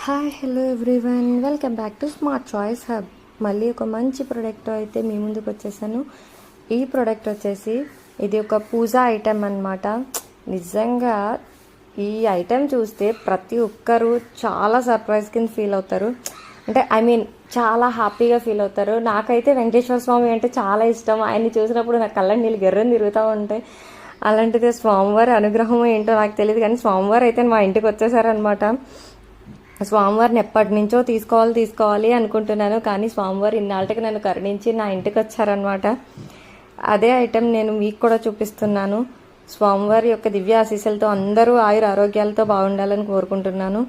Hi hello everyone, welcome back to smart choice hub. మళ్ళీ ఒక మంచి ప్రోడక్ట్ అయితే మీ ముందుకు వచ్చేసాను. ఈ ప్రోడక్ట్ వచ్చేసి ఇది ఒక పూజా ఐటెం అన్నమాట. నిజంగా ఈ ఐటెం చూస్తే ప్రతి ఒక్కరు చాలా సర్ప్రైజ్ కింద ఫీల్ అవుతారు. అంటే చాలా హ్యాపీగా ఫీల్ అవుతారు. నాకైతే వెంకటేశ్వర స్వామి అంటే చాలా ఇష్టం. ఆయన్ని చూసినప్పుడు నాకు కళ్ళ నీళ్ళు గెర్రని తిరుగుతూ ఉంటాయి. అలాంటిది స్వామివారి అనుగ్రహం ఏంటో నాకు తెలియదు, కానీ స్వామివారు అయితే మా ఇంటికి వచ్చేసారనమాట. స్వామివారిని ఎప్పటి నుంచో తీసుకోవాలి అనుకుంటున్నాను, కానీ స్వామివారు ఇన్నాళ్ళకి నన్ను కరుణించి నా ఇంటికి వచ్చారనమాట. అదే ఐటెం నేను మీకు కూడా చూపిస్తున్నాను. స్వామివారి యొక్క దివ్య ఆశీస్సులతో అందరూ ఆయుర ఆరోగ్యాలతో బాగుండాలని కోరుకుంటున్నాను.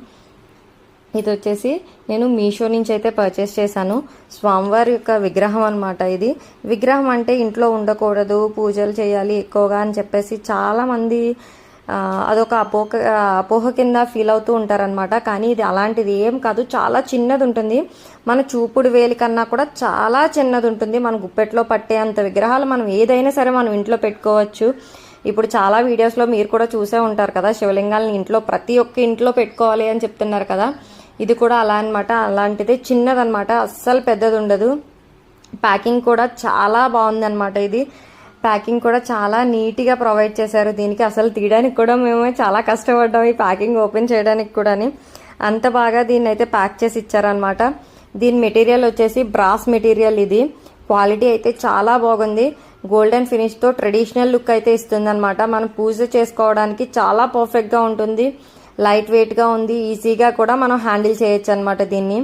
ఇది వచ్చేసి నేను మీషో నుంచి అయితే పర్చేస్ చేశాను. స్వామివారి యొక్క విగ్రహం అనమాట. ఇది విగ్రహం అంటే ఇంట్లో ఉండకూడదు, పూజలు చేయాలి ఎక్కువగా అని చెప్పేసి చాలామంది అదొక అపోహ కింద ఫీల్ అవుతూ ఉంటారనమాట. కానీ ఇది అలాంటిది ఏం కాదు, చాలా చిన్నది ఉంటుంది. మన చూపుడు వేలి కన్నా కూడా చాలా చిన్నది ఉంటుంది. మన గుప్పెట్లో పట్టే అంత విగ్రహాలు మనం ఏదైనా సరే మనం ఇంట్లో పెట్టుకోవచ్చు. ఇప్పుడు చాలా వీడియోస్లో మీరు కూడా చూసే ఉంటారు కదా, శివలింగాలను ఇంట్లో ప్రతి ఒక్క ఇంట్లో పెట్టుకోవాలి అని చెప్తున్నారు కదా. ఇది కూడా అలా అనమాట. అలాంటిదే చిన్నదనమాట, అస్సలు పెద్దది ఉండదు. ప్యాకింగ్ కూడా చాలా బాగుందన్నమాట. ఇది ప్యాకింగ్ కూడా చాలా నీట్గా ప్రొవైడ్ చేశారు. దీనికి అసలు తీయడానికి కూడా మేము చాలా కష్టపడ్డాం, ఈ ప్యాకింగ్ ఓపెన్ చేయడానికి కూడా. అంత బాగా దీన్ని అయితే ప్యాక్ చేసి ఇచ్చారనమాట. దీని మెటీరియల్ వచ్చేసి బ్రాస్ మెటీరియల్. ఇది క్వాలిటీ అయితే చాలా బాగుంది. గోల్డెన్ ఫినిష్తో ట్రెడిషనల్ లుక్ అయితే ఇస్తుంది అనమాట. మనం పూజ చేసుకోవడానికి చాలా పర్ఫెక్ట్గా ఉంటుంది. లైట్ వెయిట్గా ఉంది, ఈజీగా కూడా మనం హ్యాండిల్ చేయొచ్చు అనమాట దీన్ని.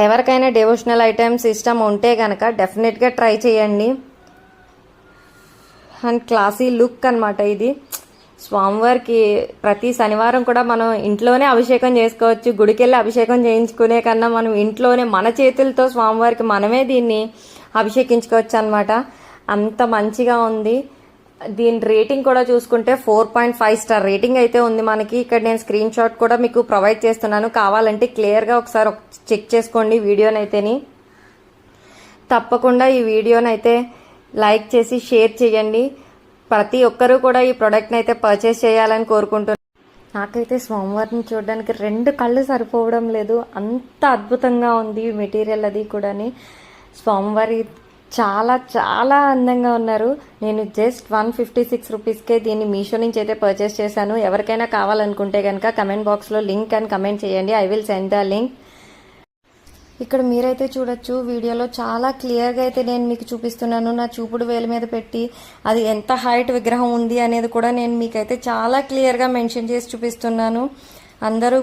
ఎవరికైనా డివోషనల్ ఐటమ్స్ ఇష్టం ఉంటే కనుక డెఫినెట్గా ట్రై చేయండి. అండ్ క్లాసీ లుక్ అనమాట. ఇది స్వామివారికి ప్రతి శనివారం కూడా మనం ఇంట్లోనే అభిషేకం చేసుకోవచ్చు. గుడికి వెళ్ళి అభిషేకం చేయించుకునే కన్నా మనం ఇంట్లోనే మన చేతులతో స్వామివారికి మనమే దీన్ని అభిషేకించుకోవచ్చు అనమాట. అంత మంచిగా ఉంది. దీని రేటింగ్ కూడా చూసుకుంటే 4.5 స్టార్ రేటింగ్ అయితే ఉంది మనకి. ఇక్కడ నేను స్క్రీన్ షాట్ కూడా మీకు ప్రొవైడ్ చేస్తున్నాను, కావాలంటే క్లియర్గా ఒకసారి చెక్ చేసుకోండి వీడియోనైతేని. తప్పకుండా ఈ వీడియోనైతే లైక్ చేసి షేర్ చేయండి. ప్రతి ఒక్కరూ కూడా ఈ ప్రోడక్ట్ని అయితే పర్చేస్ చేయాలని కోరుకుంటున్నాను. నాకైతే స్వామివారిని చూడడానికి 2 కళ్ళు సరిపోవడం లేదు, అంత అద్భుతంగా ఉంది మెటీరియల్ అది కూడా. స్వామివారి చాలా చాలా అందంగా ఉన్నారు. నేను జస్ట్ 156 రూపీస్కే దీన్ని మీషో నుంచి అయితే పర్చేస్ చేశాను. ఎవరికైనా కావాలనుకుంటే కనుక కమెంట్ బాక్స్లో లింక్ అని కమెంట్ చేయండి, I will send the link. ఇక్కడ మీరైతే చూడొచ్చు, వీడియోలో చాలా క్లియర్గా అయితే నేను మీకు చూపిస్తున్నాను. నా చూపుడు వేలు మీద పెట్టి అది ఎంత హైట్ విగ్రహం ఉంది అనేది కూడా నేను మీకైతే చాలా క్లియర్గా మెన్షన్ చేసి చూపిస్తున్నాను. అందరూ